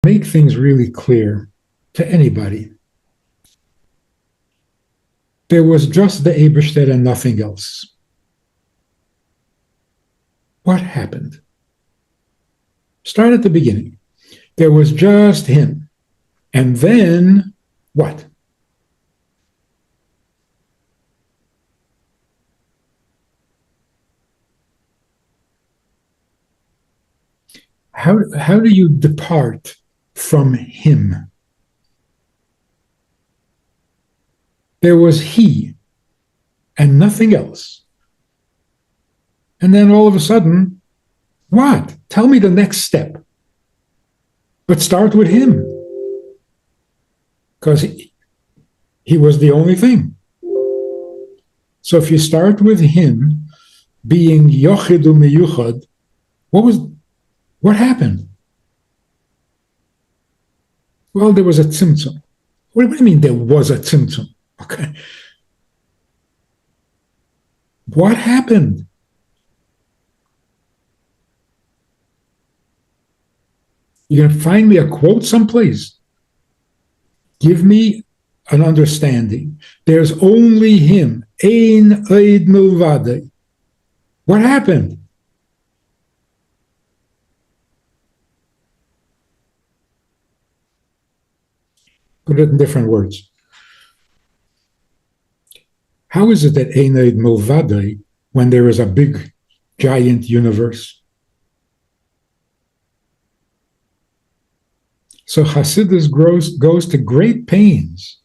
Make things really clear to anybody. There was just the Eberstedt and nothing else. What happened? Start at the beginning. There was just him. And then what? How do you depart from him? There was he and nothing else. And then all of a sudden, what? Tell me the next step. But start with him. Because he was the only thing. So if you start with him being Yochid u'Meyuchad, what happened? Well, there was a tzimtzum. What do you mean there was a tzimtzum? Okay. What happened? You're going to find me a quote someplace. Give me an understanding. There's only him. Ein oid milvadei. What happened? Put it in different words. How is it that ein oid milvadei when there is a big, giant universe? So Hasidus goes to great pains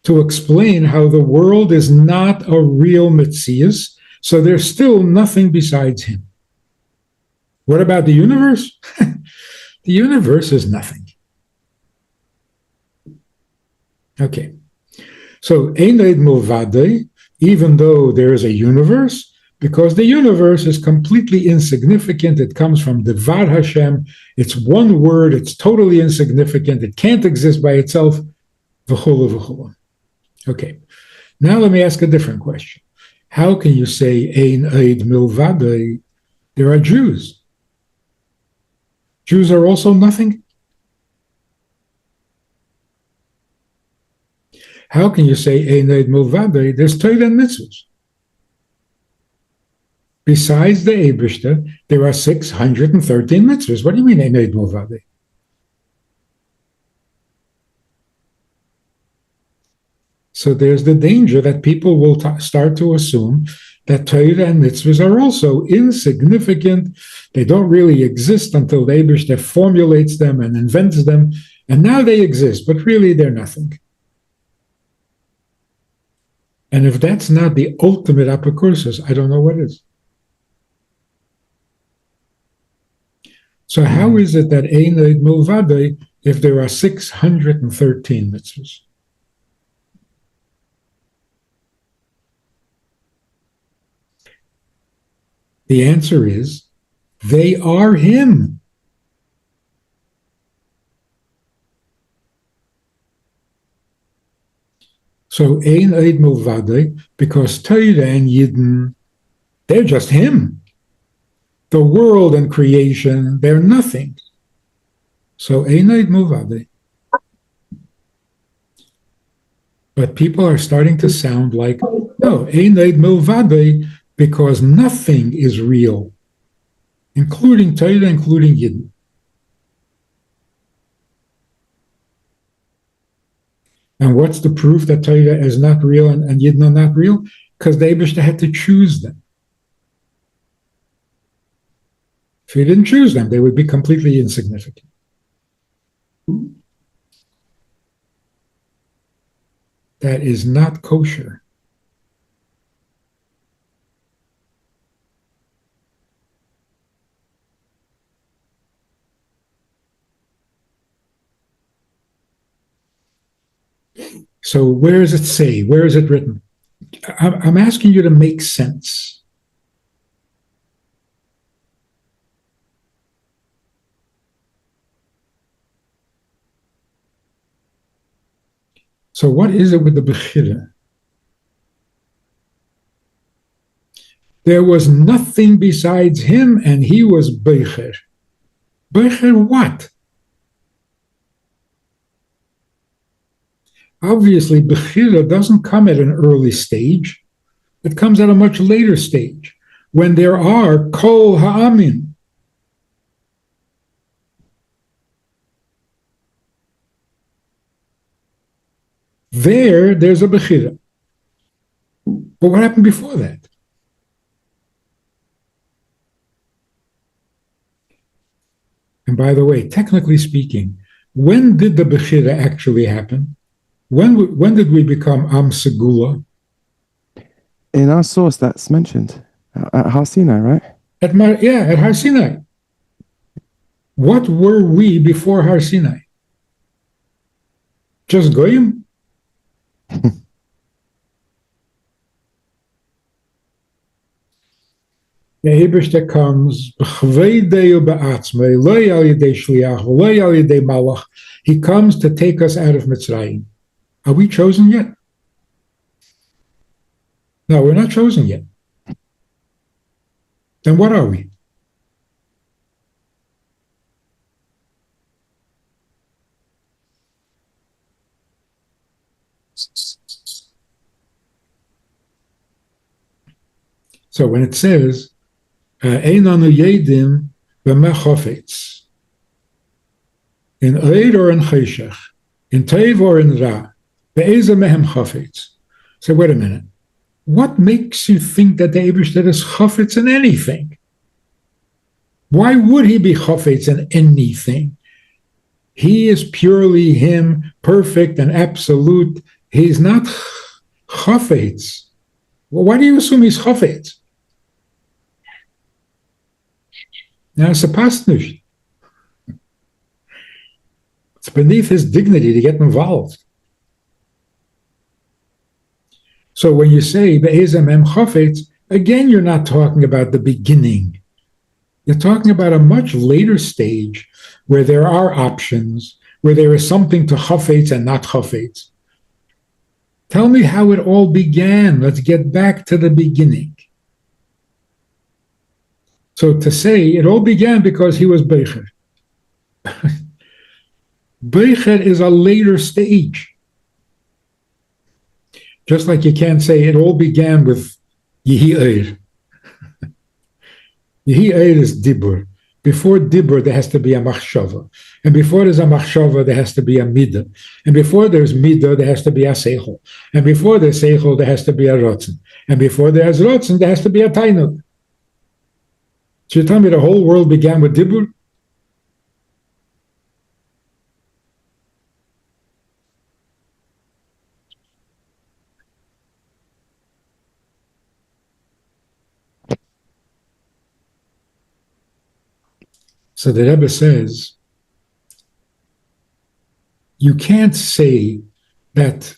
to explain how the world is not a real Metzius, so there's still nothing besides him. What about the universe? The universe is nothing. Okay. So Ein Oid Milvadei, even though there is a universe, because the universe is completely insignificant. It comes from Devar Hashem. It's one word. It's totally insignificant. It can't exist by itself. V'chulu v'chulu. Okay. Now let me ask a different question. How can you say Ein Oid Milvadei? There are Jews. Jews are also nothing. How can you say Ein Oid Milvadei? There's Torah and mitzvahs. Besides the Eibishter, there are 613 mitzvahs. What do you mean, Ein Oid Milvadei? So there's the danger that people will start to assume that Torah and mitzvahs are also insignificant. They don't really exist until the Eibishter formulates them and invents them, and now they exist, but really they're nothing. And if that's not the ultimate apocryphos, I don't know what is. So how is it that Ein Oid Milvadei if there are 613 mitzvahs? The answer is, they are him. So Ein Oid Milvadei, because Torah and Yidden, they're just him. The world and creation, they're nothing. So Ein Oid Milvadei. But people are starting to sound like, no, Ein Oid Milvadei, because nothing is real, including Torah, including Yidden. And what's the proof that Torah is not real and Yidden are not real? Because the Eibishter had to choose them. If he didn't choose them, they would be completely insignificant. That is not kosher. So where does it say? Where is it written? I'm asking you to make sense. So what is it with the Bechira? There was nothing besides him, and he was Becher. Becher what? Obviously, Bechira doesn't come at an early stage. It comes at a much later stage when there are Kol Ha'amin. There's a Bechira. But what happened before that? And by the way, technically speaking, when did the Bechira actually happen? When did we become Am Segula? In our source, that's mentioned at Har Sinai, right? At Har Sinai. What were we before Har Sinai? Just Goyim? The Eibishter comes, he comes to take us out of Mitzrayim. Are we chosen yet? No, we're not chosen yet. Then what are we? So when it says, Einanu Yedim B'mechofetz, in Eid or in Cheshech, in Tev or in Ra, Be'eza Mehem Chofetz. So wait a minute. What makes you think that the Eibishter is Chofetz in anything? Why would he be Chofetz in anything? He is purely him, perfect and absolute. He's not Chofetz. Well, why do you assume he's Chofetz? Now, it's passt nicht. It's beneath his dignity to get involved. So when you say Be'ezem Em Chofetz, again, you're not talking about the beginning. You're talking about a much later stage where there are options, where there is something to Chofetz and not Chofetz. Tell me how it all began. Let's get back to the beginning. So to say it all began because he was Beicher. Beicher is a later stage. Just like you can't say it all began with Yehi Eir. Yehi Eir is Dibur. Before Dibur, there has to be a Machshava. And before there's a Machshava, there has to be a Midah. And before there's Midah, there has to be a Seichel. And before there's Seichel, there has to be a Rotzen. And before there's Rotzen, there has to be a Tainuk. So you tell me the whole world began with Dibur? So the Rebbe says, you can't say that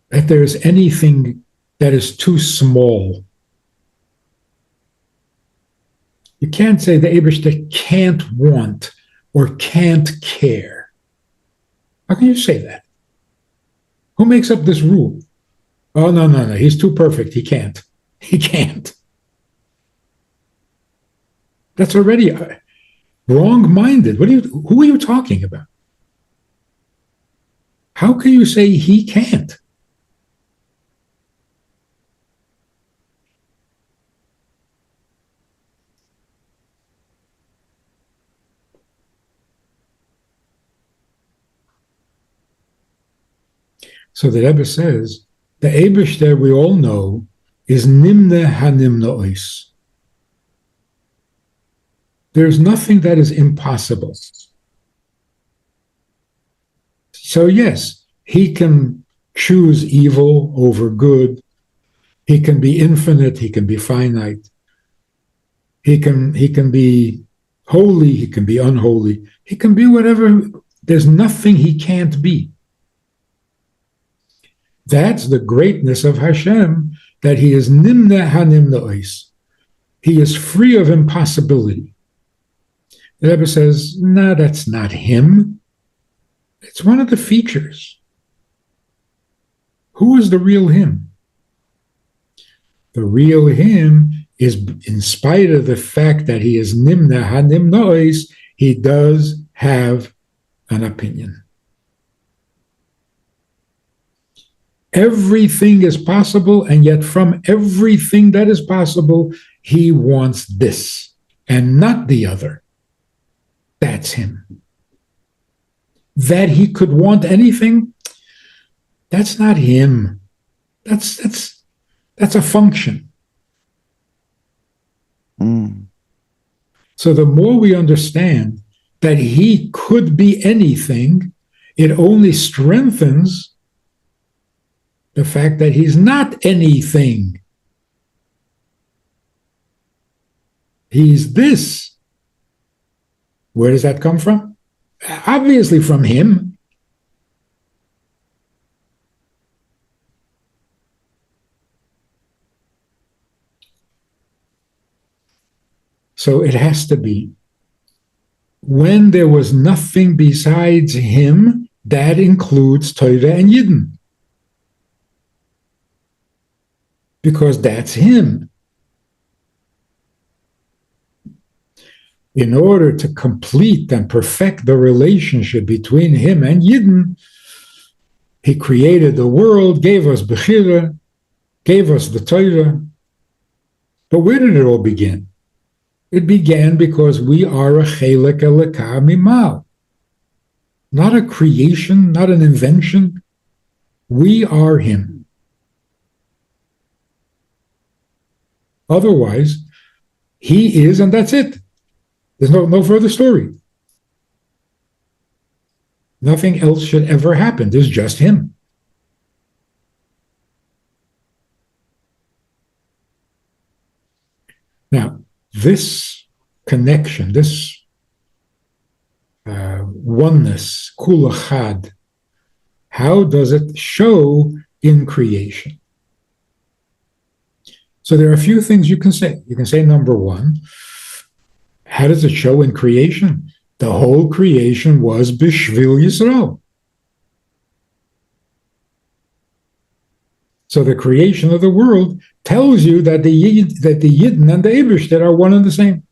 there's anything that is too small. You can't say the Eibishter can't want or can't care. How can you say that? Who makes up this rule? Oh, no, he's too perfect. He can't. He can't. That's already wrong-minded. Who are you talking about? How can you say he can't? So the Rebbe says, the Eibishter we all know is Nimne HaNimnois. There's nothing that is impossible. So yes, he can choose evil over good. He can be infinite. He can be finite. He can be holy. He can be unholy. He can be whatever. There's nothing he can't be. That's the greatness of Hashem, that he is Nimne HaNimnois. He is free of impossibility. The Rebbe says, no, that's not him. It's one of the features. Who is the real him? The real him is, in spite of the fact that he is Nimna HaNimnois, he does have an opinion. Everything is possible, and yet from everything that is possible, he wants this and not the other. That's him. That he could want anything, that's not him. That's a function. Mm. So the more we understand that he could be anything, it only strengthens the fact that he's not anything. He's this. Where does that come from? Obviously from him. So it has to be. When there was nothing besides him, that includes Torah and Yidden. Because that's him. In order to complete and perfect the relationship between him and Yidden, he created the world, gave us Bechira, gave us the Torah. But where did it all begin? It began because we are a Chelek Elokah Mimal. Not a creation, not an invention. We are him. Otherwise, he is, and that's it. There's no further story. Nothing else should ever happen. There's just him. Now, this connection, this oneness, kul echad, how does it show in creation? So there are a few things you can say. You can say, number one, how does it show in creation? The whole creation was Bishvil Yisrael. So the creation of the world tells you that the Yidden and the Eibishter are one and the same.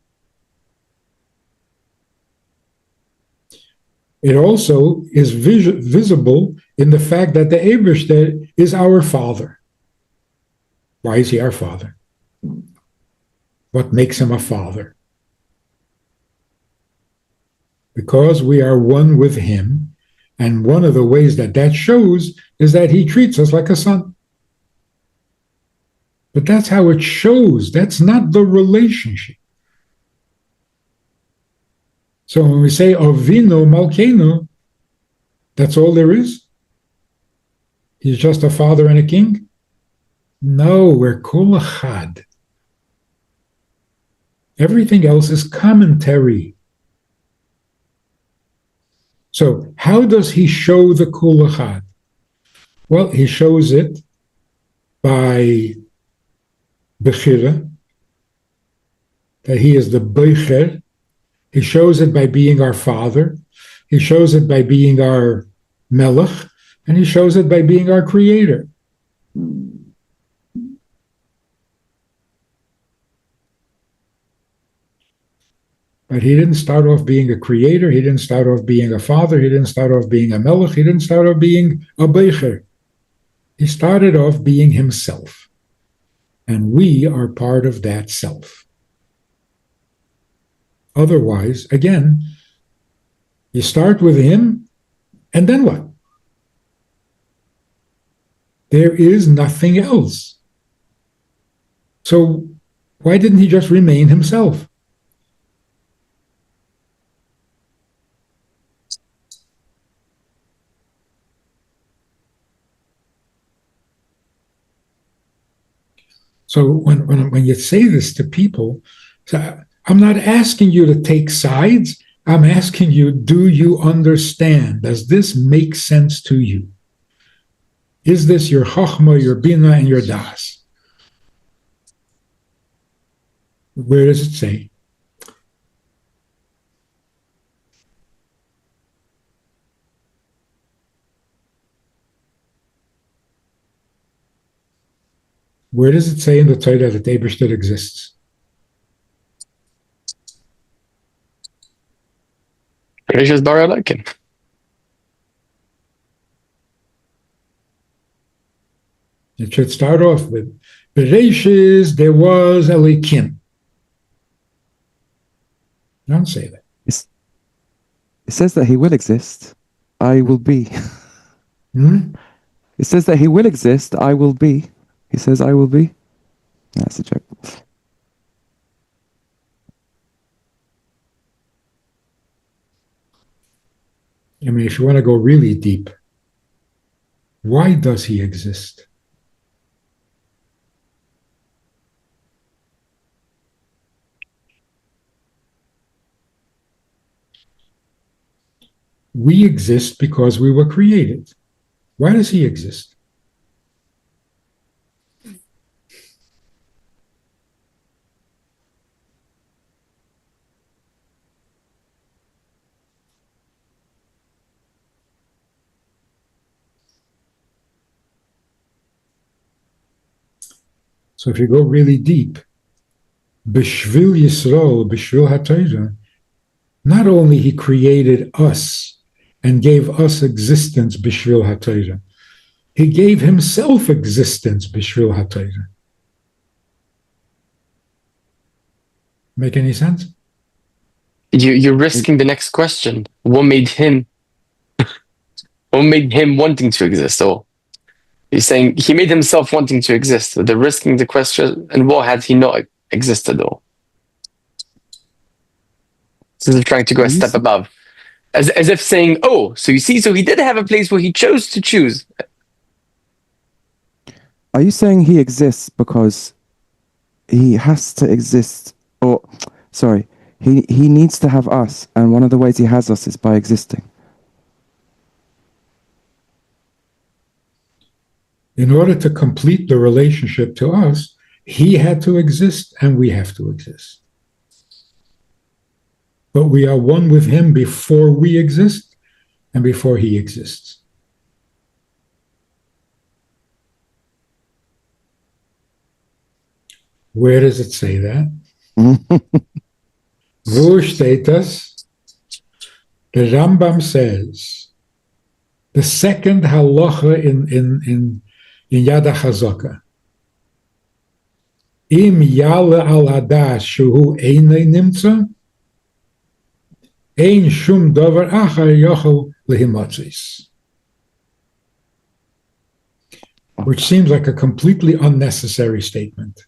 It also is visible in the fact that the Eibishter is our Father. Why is he our Father? What makes him a Father? Because we are one with him, and one of the ways that that shows is that he treats us like a son. But that's how it shows. That's not the relationship. So when we say Avinu Malkeinu, that's all there is? He's just a father and a king? No, we're kol echad. Everything else is commentary. So how does he show the kol echad? Well, he shows it by Bechira, that he is the Beicher. He shows it by being our father. He shows it by being our Melech. And he shows it by being our creator. But he didn't start off being a creator. He didn't start off being a father. He didn't start off being a Melech. He didn't start off being a Beicher. He started off being himself. And we are part of that self. Otherwise, again, you start with him, and then what? There is nothing else. So why didn't he just remain himself? So when you say this to people, so I'm not asking you to take sides. I'm asking you, do you understand? Does this make sense to you? Is this your Chochmah, your Bina, and your Das? Where does it say? Where does it say in the Torah that Eibishter exists? Gracious, Bara, Parashas Bar Aleichem. It should start off with Bereshis, there was Elikim. Don't say that. It says that he will exist. I will be. Hmm? It says that he will exist. I will be. He says, I will be. That's a joke. I mean, if you want to go really deep, why does he exist? We exist because we were created. Why does he exist? So if you go really deep, B'shvil Yisrael, B'shvil HaTorah, not only he created us and gave us existence, B'shvil HaTorah, he gave himself existence, B'shvil HaTorah. Make any sense? You're risking the next question. What made him wanting to exist? So he's saying he made himself wanting to exist. So they're risking the question, and what had he not existed though? So they're trying to go a step above. As if saying, oh, so you see, so he did have a place where he chose to choose. Are you saying he exists because he has to exist? Or, sorry, he needs to have us, and one of the ways he has us is by existing. In order to complete the relationship to us, he had to exist and we have to exist. But we are one with him before we exist and before he exists. Where does it say that? Wo steht das? The Rambam says, the second halacha in Yad HaChazaka, Im yale al hadas shehu einay nimtza, ein shum davar achar yochel lehimatzis. Which seems like a completely unnecessary statement.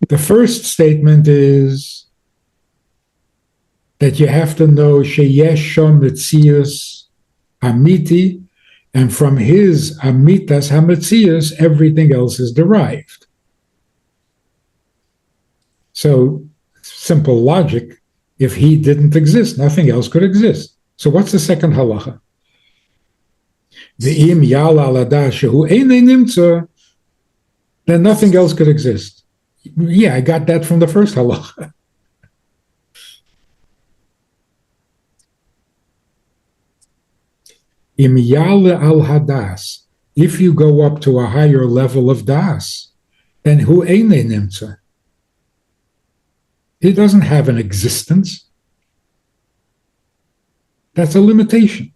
The first statement is that you have to know sheyesh shom metzius amiti, and from his amitas hametzius, everything else is derived. So, simple logic, if he didn't exist, nothing else could exist. So what's the second halacha? Ve'im yala alada shehu einay nimtza, then nothing else could exist. Yeah, I got that from the first halacha. Im yale al hadas, if you go up to a higher level of das, then hu einay nimtza. He doesn't have an existence. That's a limitation.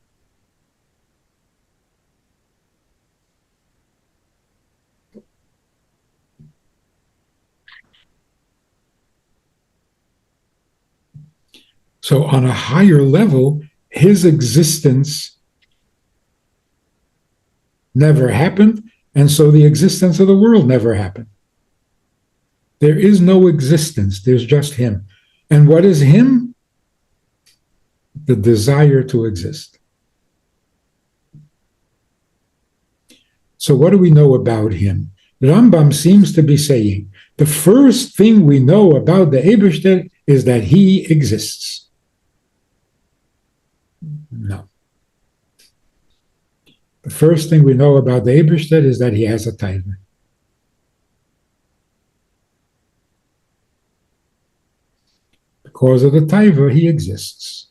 So on a higher level, his existence never happened, and so the existence of the world never happened. There is no existence, there's just him. And what is him? The desire to exist. So what do we know about him? The Rambam seems to be saying, the first thing we know about the Eibishter is that he exists. No. The first thing we know about the Eibishter is that he has a taiva. Because of the taiva, he exists.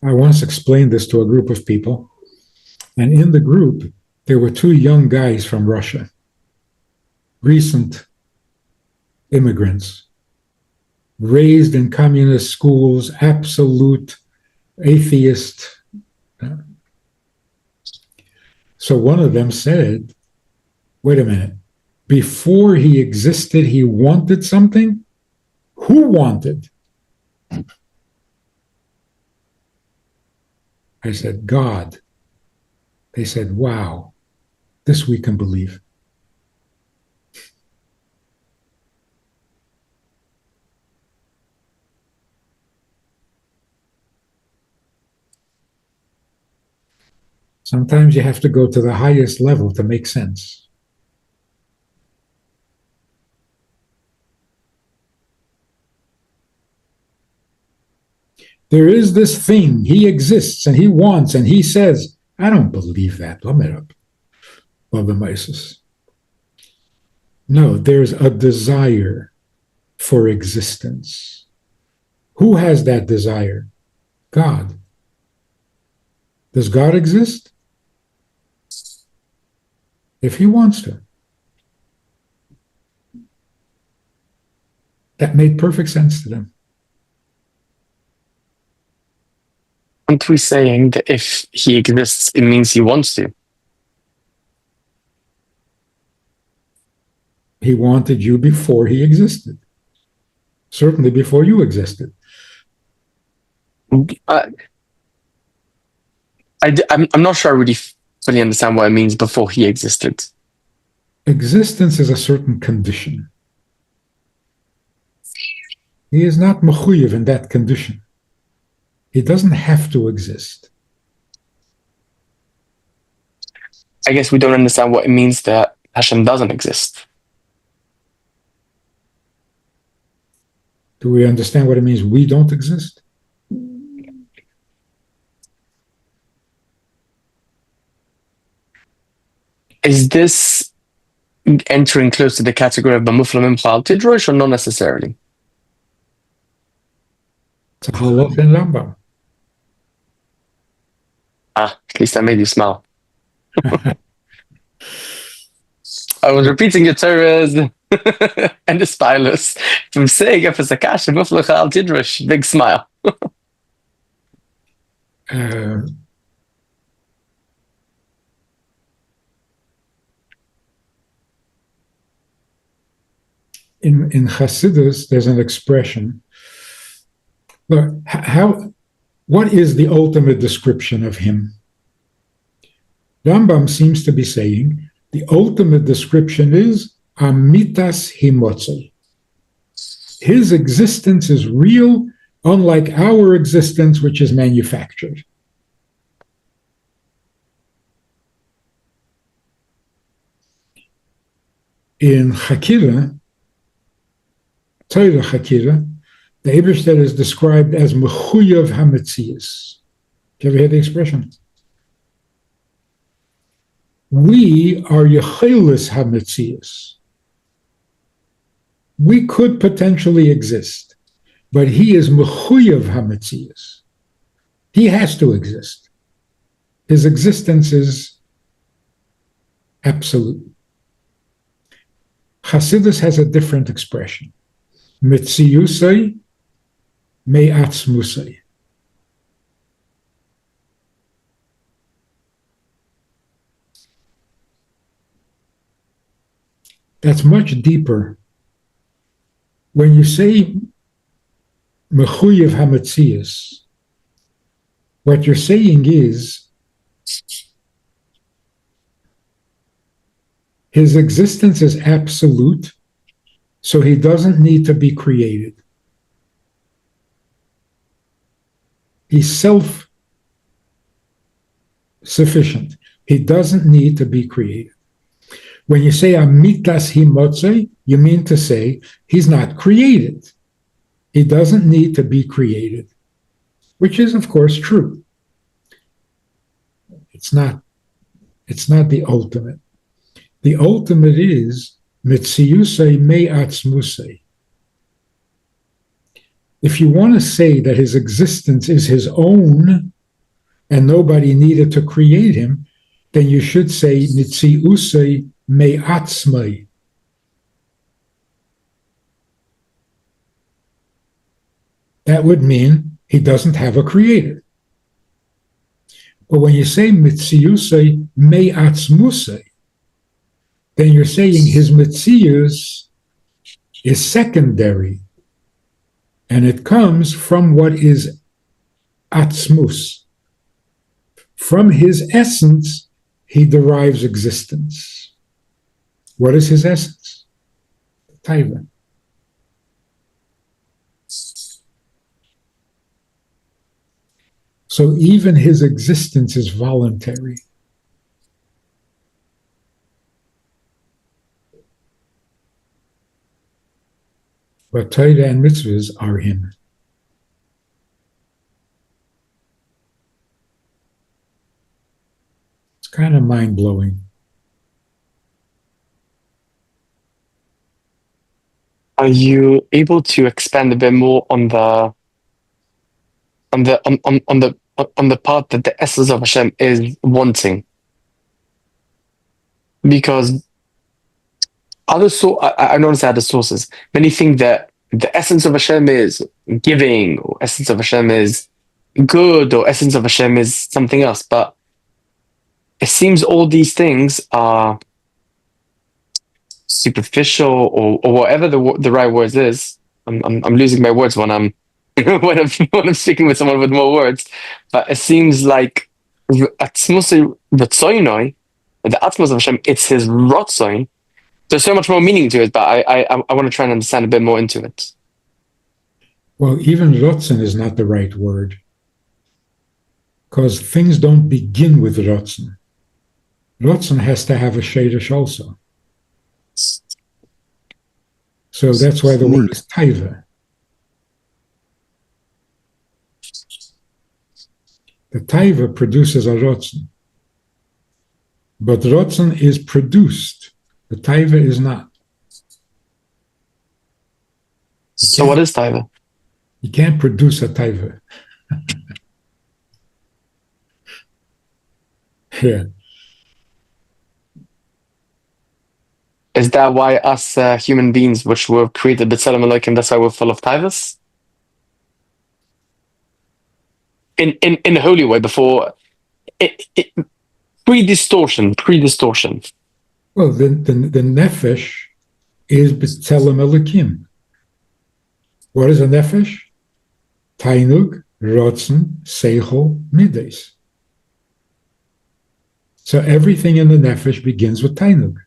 I once explained this to a group of people, and in the group, there were two young guys from Russia. recent immigrants raised in communist schools, absolute atheist. So one of them said, wait a minute, before he existed, he wanted something? Who wanted? I said, God. They said, wow, this we can believe. Sometimes you have to go to the highest level to make sense. There is this thing, he exists and he wants and he says, I don't believe that. No, there's a desire for existence. Who has that desire? God. Does God exist? If he wants to. That made perfect sense to them. Aren't we saying that if he exists, it means he wants to? He wanted you before he existed. Certainly before you existed. I'm not sure I really fully understand what it means before he existed. Existence is a certain condition. He is not mechuyev in that condition. He doesn't have to exist. I guess we don't understand what it means that Hashem doesn't exist. Do we understand what it means we don't exist? Is this entering close to the category of B'muflamim Chal Tidrosh or not necessarily? It's a halach in Rambam. At least I made you smile. I was repeating your Torahs and the stylus from saying if it's a kash and B'muflam Chal Tidrosh, big smile. In Chassidus, there's an expression. Look, what is the ultimate description of him? Rambam seems to be saying the ultimate description is amitas himotzei. His existence is real, unlike our existence, which is manufactured. In Chakira, Torah Chakira, the Eibishter is described as mechuyav hametzias. Have you ever heard the expression? We are yechelis hametzias. We could potentially exist, but he is mechuyav hametzias. He has to exist. His existence is absolute. Chassidus has a different expression. Metziusai me'atzmusai. That's much deeper. When you say mechuyev hametzias, what you're saying is his existence is absolute, so he doesn't need to be created. He's self-sufficient. He doesn't need to be created. When you say amitas himotzei, you mean to say he's not created. He doesn't need to be created, which is, of course, true. It's not the ultimate. The ultimate is metziusei me'atzmusei. If you want to say that his existence is his own and nobody needed to create him, then you should say metziusei me'atzmai. that would mean he doesn't have a creator. But when you say mitziusei me'atzmusei, then you're saying his mitzius is secondary, and it comes from what is atzmus. From his essence, he derives existence. What is his essence? Taiva. So even his existence is voluntary. But Torah and mitzvahs are him. It's kind of mind-blowing. Are you able to expand a bit more on the part that the essence of Hashem is wanting? Because I noticed other sources. Many think that the essence of Hashem is giving, or essence of Hashem is good, or essence of Hashem is something else. But it seems all these things are superficial, or whatever the right words is. I'm losing my words when I'm when I'm speaking with someone with more words. But it seems like atzmus v'tzoynoi, the atzmus of Hashem, it's his rotzoin. There's so much more meaning to it, but I want to try and understand a bit more into it. Well, even rotzen is not the right word, because things don't begin with rotzen. Rotzen has to have a shadish also. So that's why the word is taiva. The taiva produces a rotzen. But rotzen is produced. The taiva is not. So what is taiva? You can't produce a taiva. Yeah. Is that why us human beings, which were created b'tzelem Elokim, that's why we're full of taivas? In a holy way, before pre-distortion. Well, the nefesh is b'tzelem Elokim. What is a nefesh? Tainug, rotzen, seichel, mides. So everything in the nefesh begins with tainug.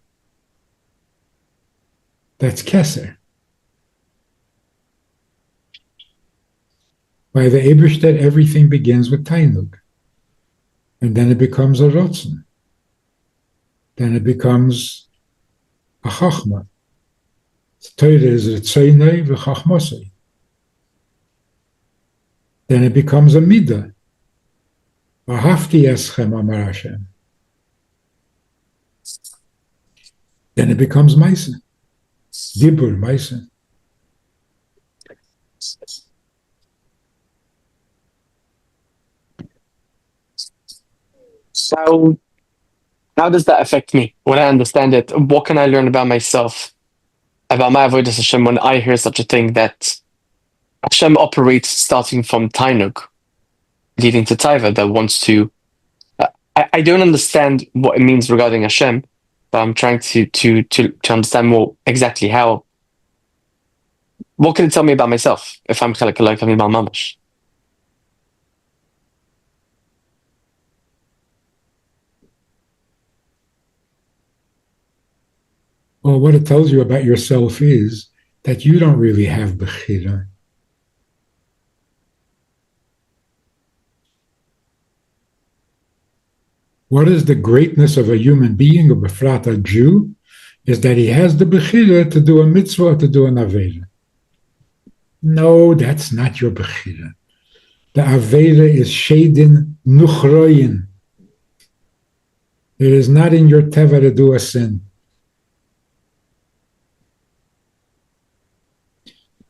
That's keser. By the Eibishter, everything begins with tainug. And then it becomes a rotzen. Then it becomes a chachma. Torah is ritzaynei v'chachmosei. Then it becomes a midah. V'hafti eschem amar Hashem. Then it becomes maisa. Dibur, maisa. So how does that affect me when I understand it? What can I learn about myself, about my avodas Hashem, when I hear such a thing, that Hashem operates starting from tainug, leading to taiva, that wants to... I don't understand what it means regarding Hashem, but I'm trying to understand more exactly how. What can it tell me about myself if I'm chelek Elokim mamash? Well, what it tells you about yourself is that you don't really have bechira. What is the greatness of a human being, a befrat, a Jew, is that he has the bechira to do a mitzvah or to do an avera. No, that's not your bechira. The avera is shadin nuchroyin. It is not in your teva to do a sin.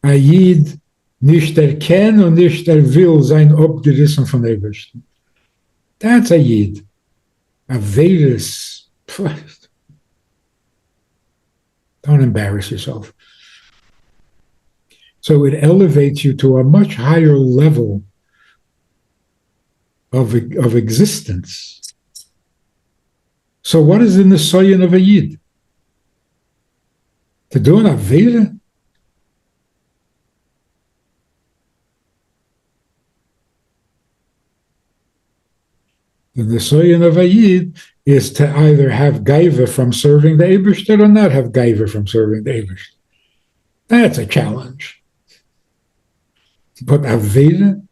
A Yid nicht ken und nicht will sein abgerissen von Ebersten. That's a Yid. A Vedas. Don't embarrass yourself. So it elevates you to a much higher level of existence. So what is in the soyin of a yid? To do an avera? The Nisoyan of a Yid is to either have gaiva from serving the Eibishter or not have gaiva from serving the Eibishter. That's a challenge. But Aveda,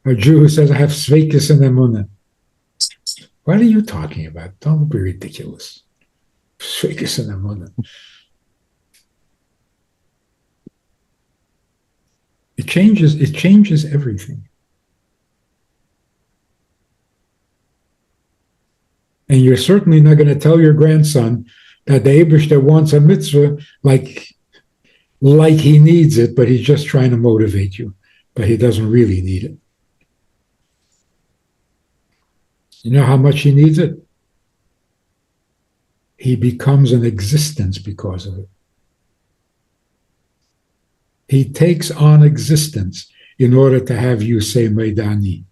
a Jew who says, I have sveikis and emunah. What are you talking about? Don't be ridiculous. Sveikis and emunah. It changes everything. And you're certainly not going to tell your grandson that the Eibishter wants a mitzvah like he needs it, but he's just trying to motivate you. But he doesn't really need it. You know how much he needs it? He becomes an existence because of it. He takes on existence in order to have you say Meidani.